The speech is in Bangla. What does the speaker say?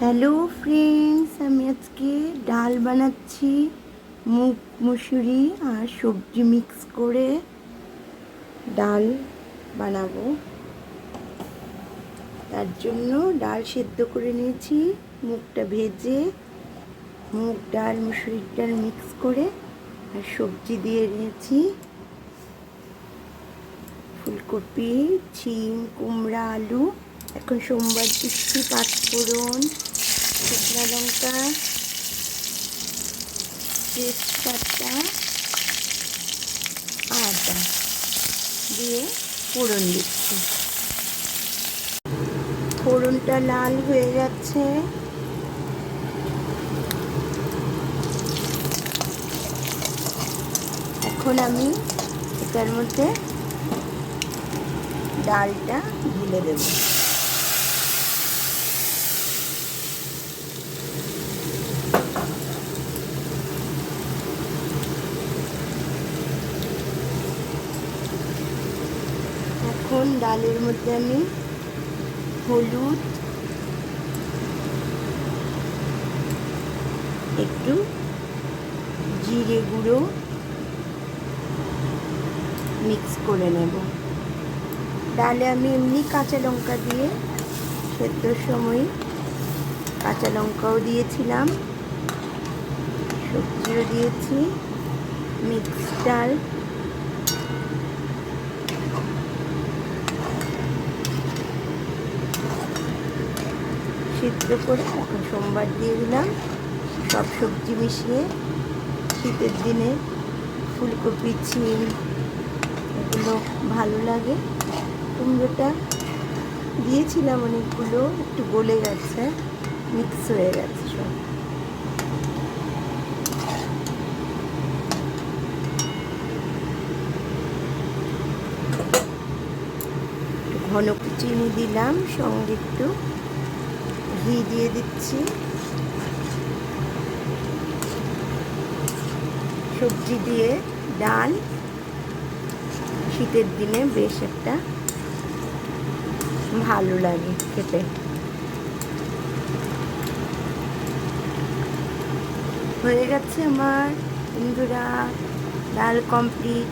হ্যালো ফ্রেন্ডস, আমি আজকে ডাল বানাচ্ছি। মুগ মুসুরি আর সবজি মিক্স করে ডাল বানাবো। তার জন্য ডাল সেদ্ধ করে নিয়েছি, মুগটা ভেজে মুগ ডাল মুসুরির ডাল মিক্স করে আর সবজি দিয়ে নিয়েছি। ফুলকপি, শিম, কুমড়া, আলু। এখন সোমবার দিচ্ছি পাঁচফোড়ন, শুকনো লঙ্কা, তেজপাতা, আদা দিয়ে ফোড়ন দিচ্ছি। ফোড়নটা লাল হয়ে যাচ্ছে। এখন আমি এটার মধ্যে ডালটা ঢেলে দেব। এখন ডালের মধ্যে আমি হলুদ, একটু জিরে গুঁড়ো মিক্স করে নেব। ডালে আমি এমনি কাঁচা লঙ্কা দিয়ে সেদ্ধর সময় কাঁচা লঙ্কাও দিয়েছিলাম, সবজিও দিয়েছি। মিক্স ডাল সিদ্ধ করে এখন সোমবার দিয়ে দিলাম। সব সবজি মিশিয়ে, শীতের দিনে ফুলকপি, শিম এগুলো ভালো লাগে। কুমড়োটা দিয়েছিলাম অনেকগুলো, একটু গলে গেছে, মিক্স হয়ে গেছে সব। ঘন চিনি দিলাম, সঙ্গে একটু ঘি দিয়ে দিচ্ছি। সবজি দিয়ে ডাল শীতের দিনে বেশ একটা ভালো লাগে খেতে। হয়ে গেছে আমার বন্ধুরা, ডাল কমপ্লিট।